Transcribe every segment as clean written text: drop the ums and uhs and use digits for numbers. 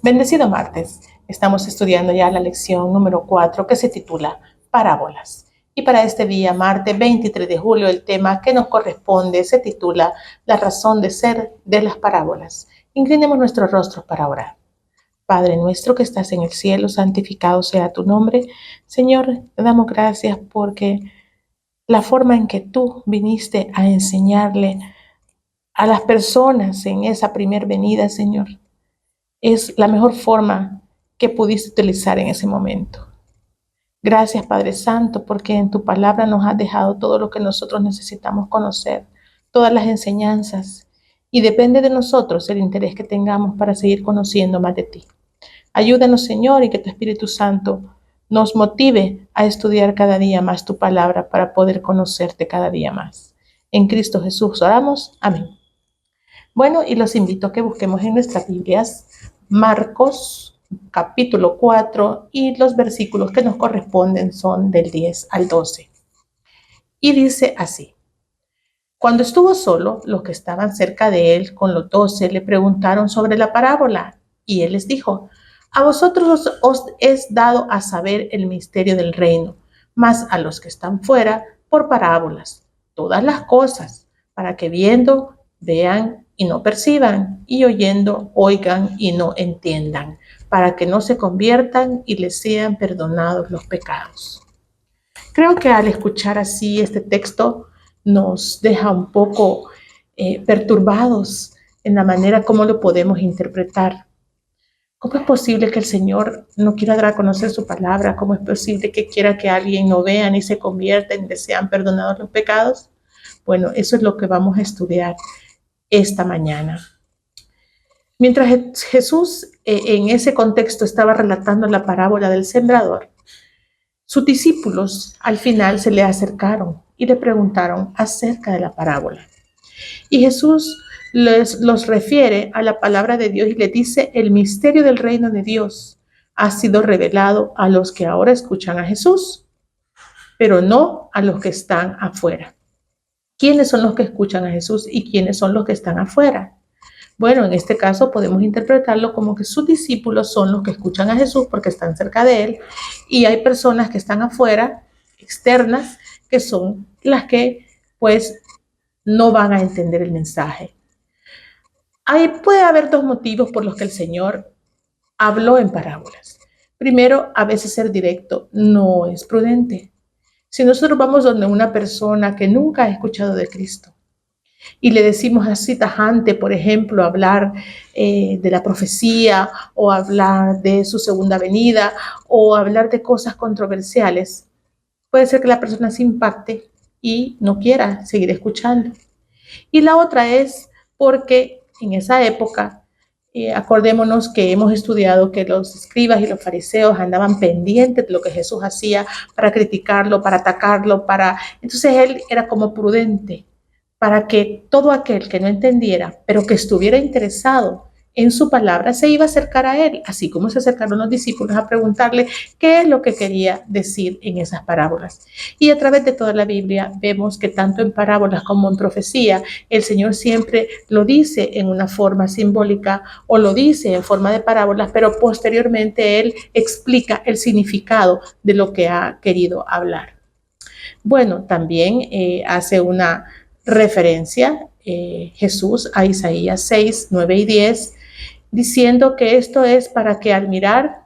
Bendecido martes. Estamos estudiando ya la lección número 4 que se titula Parábolas. Y para este día, martes 23 de julio, el tema que nos corresponde se titula La razón de ser de las parábolas. Inclinemos nuestros rostros para orar. Padre nuestro que estás en el cielo, santificado sea tu nombre. Señor, te damos gracias porque la forma en que tú viniste a enseñarle a las personas en esa primer venida, Señor, es la mejor forma que pudiste utilizar en ese momento. Gracias, Padre Santo, porque en tu palabra nos has dejado todo lo que nosotros necesitamos conocer, todas las enseñanzas, y depende de nosotros el interés que tengamos para seguir conociendo más de ti. Ayúdanos, Señor, y que tu Espíritu Santo nos motive a estudiar cada día más tu palabra para poder conocerte cada día más. En Cristo Jesús oramos. Amén. Bueno, y los invito a que busquemos en nuestras Biblias Marcos capítulo 4 y los versículos que nos corresponden son del 10 al 12. Y dice así: Cuando estuvo solo, los que estaban cerca de él con los 12 le preguntaron sobre la parábola, y él les dijo: A vosotros os es dado a saber el misterio del reino, mas a los que están fuera, por parábolas, todas las cosas, para que viendo, vean y no perciban, y oyendo, oigan y no entiendan, para que no se conviertan y les sean perdonados los pecados. Creo que al escuchar así este texto nos deja un poco perturbados en la manera como lo podemos interpretar. ¿Cómo es posible que el Señor no quiera dar a conocer su palabra? ¿Cómo es posible que quiera que alguien no vea ni se convierta y le sean perdonados los pecados? Bueno, eso es lo que vamos a estudiar esta mañana. Mientras Jesús en ese contexto estaba relatando la parábola del sembrador, sus discípulos al final se le acercaron y le preguntaron acerca de la parábola. Y Jesús los refiere a la palabra de Dios y le dice: el misterio del reino de Dios ha sido revelado a los que ahora escuchan a Jesús, pero no a los que están afuera. ¿Quiénes son los que escuchan a Jesús y quiénes son los que están afuera? Bueno, en este caso podemos interpretarlo como que sus discípulos son los que escuchan a Jesús porque están cerca de él, y hay personas que están afuera, externas, que son las que pues no van a entender el mensaje. Ahí puede haber dos motivos por los que el Señor habló en parábolas. Primero, a veces ser directo no es prudente. Si nosotros vamos donde una persona que nunca ha escuchado de Cristo y le decimos así tajante, por ejemplo, hablar de la profecía o hablar de su segunda venida o hablar de cosas controversiales, puede ser que la persona se impacte y no quiera seguir escuchando. Y la otra es porque en esa época, acordémonos que hemos estudiado que los escribas y los fariseos andaban pendientes de lo que Jesús hacía para criticarlo, para atacarlo, entonces él era como prudente para que todo aquel que no entendiera, pero que estuviera interesado en su palabra, se iba a acercar a él, así como se acercaron los discípulos a preguntarle qué es lo que quería decir en esas parábolas. Y a través de toda la Biblia vemos que tanto en parábolas como en profecía, el Señor siempre lo dice en una forma simbólica o lo dice en forma de parábolas, pero posteriormente Él explica el significado de lo que ha querido hablar. Bueno, también hace una referencia Jesús a Isaías 6, 9 y 10, diciendo que esto es para que al mirar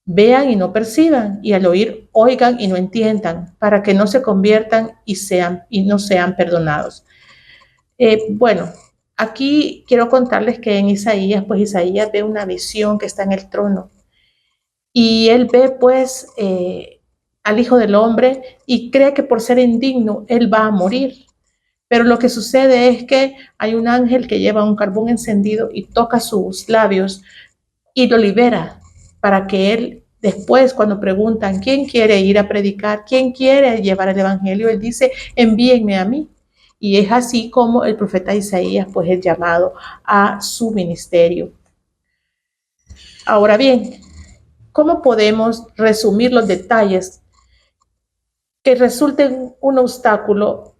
vean y no perciban, y al oír oigan y no entiendan, para que no se conviertan y no sean perdonados. Bueno, aquí quiero contarles que en Isaías, pues Isaías ve una visión que está en el trono, y él ve pues al Hijo del Hombre y cree que por ser indigno él va a morir. Pero lo que sucede es que hay un ángel que lleva un carbón encendido y toca sus labios y lo libera para que él después, cuando preguntan quién quiere ir a predicar, quién quiere llevar el evangelio, él dice: envíenme a mí. Y es así como el profeta Isaías pues es llamado a su ministerio. Ahora bien, ¿cómo podemos resumir los detalles que resulten un obstáculo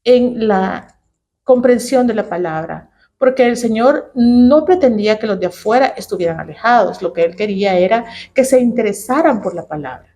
en la comprensión de la palabra? porque el Señor no pretendía que los de afuera estuvieran alejados. Lo que Él quería era que se interesaran por la palabra.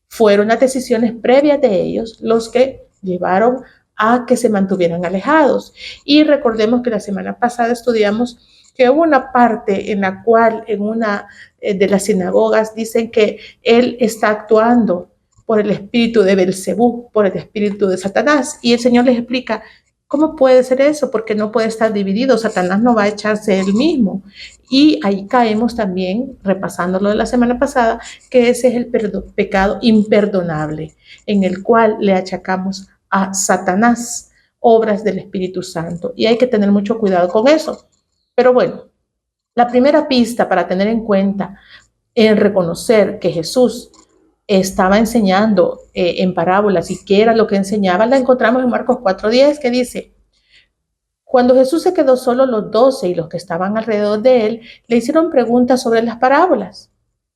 Fueron las decisiones previas de ellos los que llevaron a que se mantuvieran alejados. Y recordemos que la semana pasada estudiamos que hubo una parte en la cual en una de las sinagogas dicen que Él está actuando por el espíritu de Belcebú, por el espíritu de Satanás. Y el Señor les explica, ¿cómo puede ser eso? Porque no puede estar dividido. Satanás no va a echarse él mismo. Y ahí caemos también, repasando lo de la semana pasada, que ese es el pecado imperdonable, en el cual le achacamos a Satanás obras del Espíritu Santo. Y hay que tener mucho cuidado con eso. Pero bueno, la primera pista para tener en cuenta en reconocer que Jesús estaba enseñando en parábolas y qué era lo que enseñaba, la encontramos en Marcos 4:10, que dice, cuando Jesús se quedó solo, los 12 y los que estaban alrededor de él le hicieron preguntas sobre las parábolas.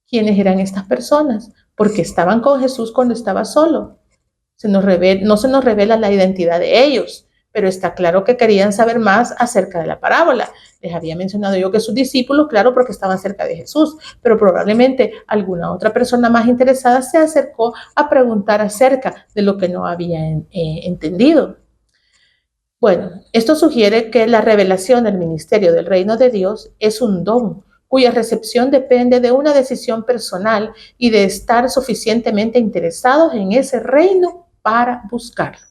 ¿Quiénes eran estas personas? Porque estaban con Jesús cuando estaba solo. No se nos revela la identidad de ellos, pero está claro que querían saber más acerca de la parábola. Les había mencionado yo que sus discípulos, claro, porque estaban cerca de Jesús, pero probablemente alguna otra persona más interesada se acercó a preguntar acerca de lo que no había entendido. Bueno, esto sugiere que la revelación del ministerio del reino de Dios es un don cuya recepción depende de una decisión personal y de estar suficientemente interesados en ese reino para buscarlo.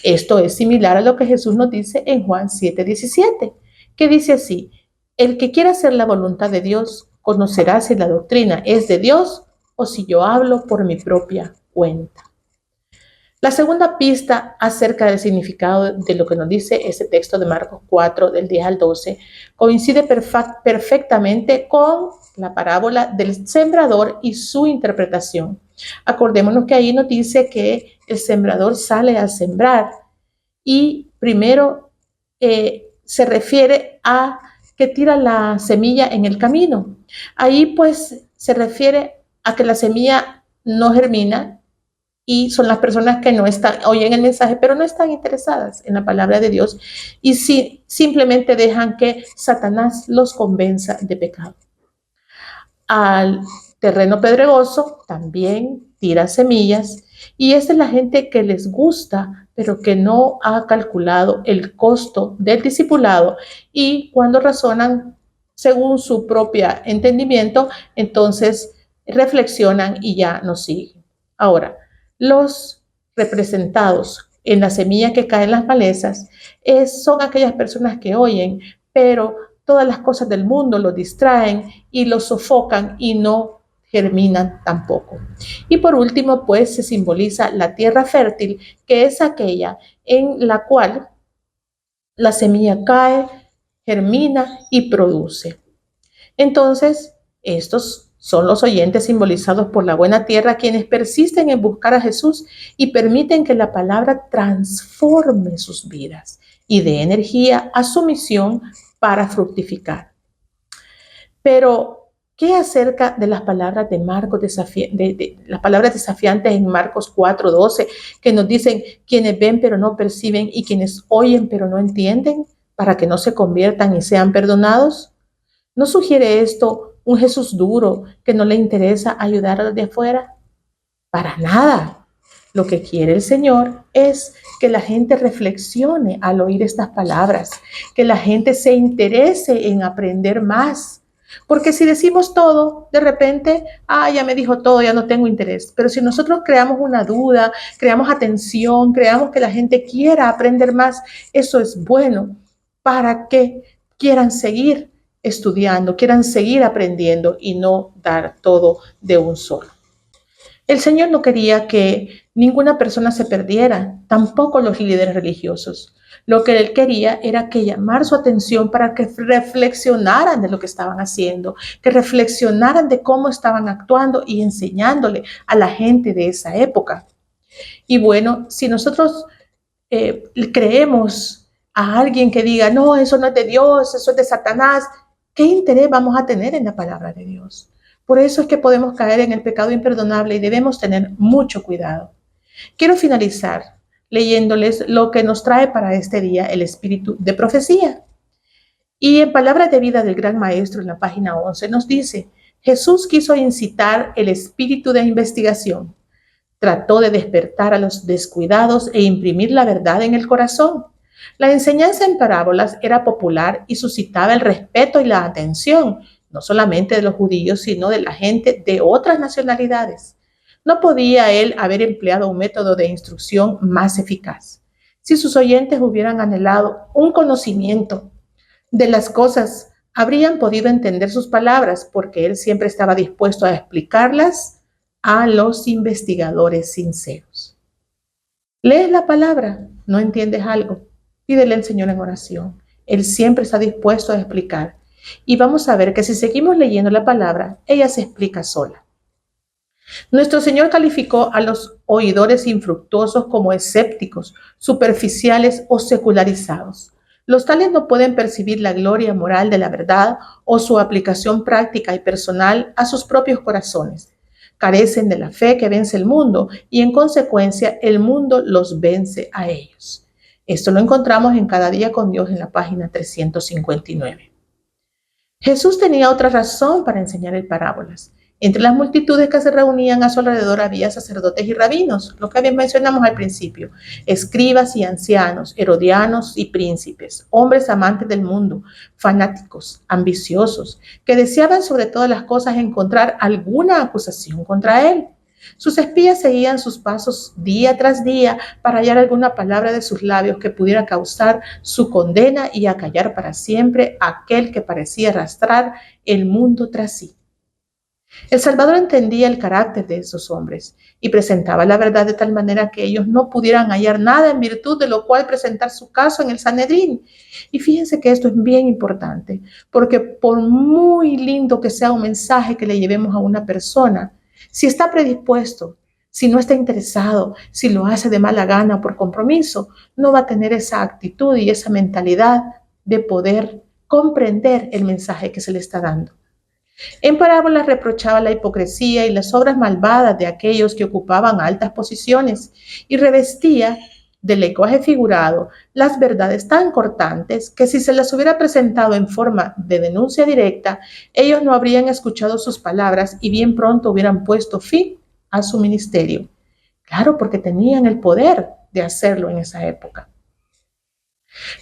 Esto es similar a lo que Jesús nos dice en Juan 7:17, que dice así, el que quiera hacer la voluntad de Dios conocerá si la doctrina es de Dios o si yo hablo por mi propia cuenta. La segunda pista acerca del significado de lo que nos dice ese texto de Marcos 4, del 10 al 12, coincide perfectamente con la parábola del sembrador y su interpretación. Acordémonos que ahí nos dice que el sembrador sale a sembrar y primero se refiere a que tira la semilla en el camino. Ahí pues se refiere a que la semilla no germina, y son las personas que no están, oyen el mensaje, pero no están interesadas en la palabra de Dios y simplemente dejan que Satanás los convenza de pecado. Al terreno pedregoso también tira semillas y esa es la gente que les gusta, pero que no ha calculado el costo del discipulado y cuando razonan según su propio entendimiento, entonces reflexionan y ya no siguen. Ahora, los representados en la semilla que cae en las malezas son aquellas personas que oyen, pero todas las cosas del mundo los distraen y los sofocan y no germinan tampoco. Y por último, pues se simboliza la tierra fértil, que es aquella en la cual la semilla cae, germina y produce. Entonces, estos son los oyentes simbolizados por la buena tierra quienes persisten en buscar a Jesús y permiten que la palabra transforme sus vidas y dé energía a su misión para fructificar. Pero, ¿qué acerca de las palabras de Marcos las palabras desafiantes en Marcos 4:12 que nos dicen quienes ven pero no perciben y quienes oyen pero no entienden para que no se conviertan y sean perdonados? ¿No sugiere esto un Jesús duro que no le interesa ayudar a los de afuera? Para nada. Lo que quiere el Señor es que la gente reflexione al oír estas palabras, que la gente se interese en aprender más. Porque si decimos todo, de repente, ya me dijo todo, ya no tengo interés. Pero si nosotros creamos una duda, creamos atención, creamos que la gente quiera aprender más, eso es bueno para que quieran seguir estudiando, quieran seguir aprendiendo y no dar todo de un solo. El Señor no quería que ninguna persona se perdiera, tampoco los líderes religiosos. Lo que Él quería era que llamar su atención para que reflexionaran de lo que estaban haciendo, que reflexionaran de cómo estaban actuando y enseñándole a la gente de esa época. Y bueno, si nosotros creemos a alguien que diga, no, eso no es de Dios, eso es de Satanás, ¿qué interés vamos a tener en la palabra de Dios? Por eso es que podemos caer en el pecado imperdonable y debemos tener mucho cuidado. Quiero finalizar leyéndoles lo que nos trae para este día el espíritu de profecía. Y en Palabras de Vida del Gran Maestro, en la página 11, nos dice, Jesús quiso incitar el espíritu de investigación. Trató de despertar a los descuidados e imprimir la verdad en el corazón. La enseñanza en parábolas era popular y suscitaba el respeto y la atención, no solamente de los judíos, sino de la gente de otras nacionalidades. No podía él haber empleado un método de instrucción más eficaz. Si sus oyentes hubieran anhelado un conocimiento de las cosas, habrían podido entender sus palabras, porque él siempre estaba dispuesto a explicarlas a los investigadores sinceros. Lees la palabra, no entiendes algo, pídele al Señor en oración. Él siempre está dispuesto a explicar. Y vamos a ver que si seguimos leyendo la palabra, ella se explica sola. Nuestro Señor calificó a los oidores infructuosos como escépticos, superficiales o secularizados. Los tales no pueden percibir la gloria moral de la verdad o su aplicación práctica y personal a sus propios corazones. Carecen de la fe que vence el mundo y en consecuencia el mundo los vence a ellos. Esto lo encontramos en Cada Día con Dios en la página 359. Jesús tenía otra razón para enseñar en parábolas. Entre las multitudes que se reunían a su alrededor había sacerdotes y rabinos, lo que bien mencionamos al principio, escribas y ancianos, herodianos y príncipes, hombres amantes del mundo, fanáticos, ambiciosos, que deseaban sobre todas las cosas encontrar alguna acusación contra él. Sus espías seguían sus pasos día tras día para hallar alguna palabra de sus labios que pudiera causar su condena y acallar para siempre a aquel que parecía arrastrar el mundo tras sí. El Salvador entendía el carácter de esos hombres y presentaba la verdad de tal manera que ellos no pudieran hallar nada en virtud de lo cual presentar su caso en el Sanedrín. Y fíjense que esto es bien importante, porque por muy lindo que sea un mensaje que le llevemos a una persona, si está predispuesto, si no está interesado, si lo hace de mala gana o por compromiso, no va a tener esa actitud y esa mentalidad de poder comprender el mensaje que se le está dando. En parábolas reprochaba la hipocresía y las obras malvadas de aquellos que ocupaban altas posiciones y revestía de lenguaje figurado las verdades tan cortantes que si se las hubiera presentado en forma de denuncia directa, ellos no habrían escuchado sus palabras y bien pronto hubieran puesto fin a su ministerio. Claro, porque tenían el poder de hacerlo en esa época.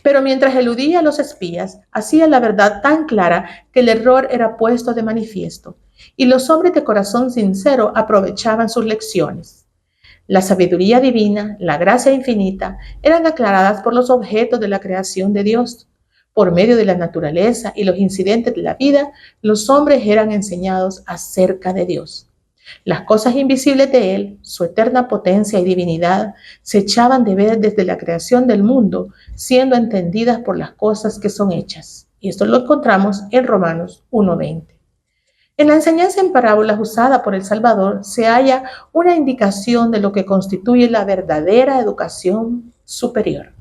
Pero mientras eludía a los espías, hacía la verdad tan clara que el error era puesto de manifiesto, y los hombres de corazón sincero aprovechaban sus lecciones. La sabiduría divina, la gracia infinita, eran aclaradas por los objetos de la creación de Dios. Por medio de la naturaleza y los incidentes de la vida, los hombres eran enseñados acerca de Dios. Las cosas invisibles de Él, su eterna potencia y divinidad, se echaban de ver desde la creación del mundo, siendo entendidas por las cosas que son hechas. Y esto lo encontramos en Romanos 1:20. En la enseñanza en parábolas usada por el Salvador se halla una indicación de lo que constituye la verdadera educación superior.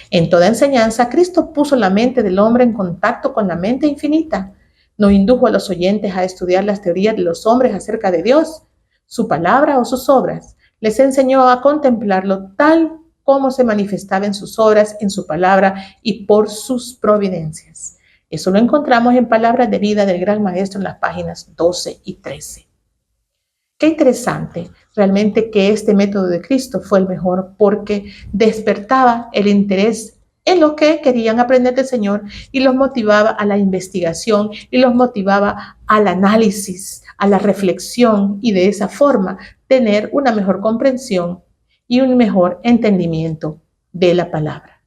En toda enseñanza, Cristo puso la mente del hombre en contacto con la mente infinita. No indujo a los oyentes a estudiar las teorías de los hombres acerca de Dios, su palabra o sus obras. Les enseñó a contemplarlo tal como se manifestaba en sus obras, en su palabra y por sus providencias. Eso lo encontramos en Palabras de Vida del Gran Maestro en las páginas 12 y 13. Qué interesante realmente que este método de Cristo fue el mejor porque despertaba el interés en los que querían aprender del Señor y los motivaba a la investigación y los motivaba al análisis, a la reflexión y de esa forma tener una mejor comprensión y un mejor entendimiento de la palabra.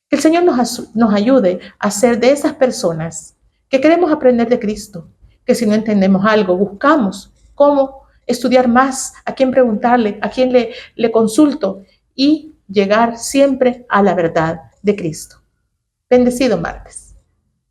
Que el Señor nos ayude a ser de esas personas que queremos aprender de Cristo, que si no entendemos algo, buscamos cómo estudiar más, a quién preguntarle, a quién le consulto y llegar siempre a la verdad de Cristo. Bendecido martes.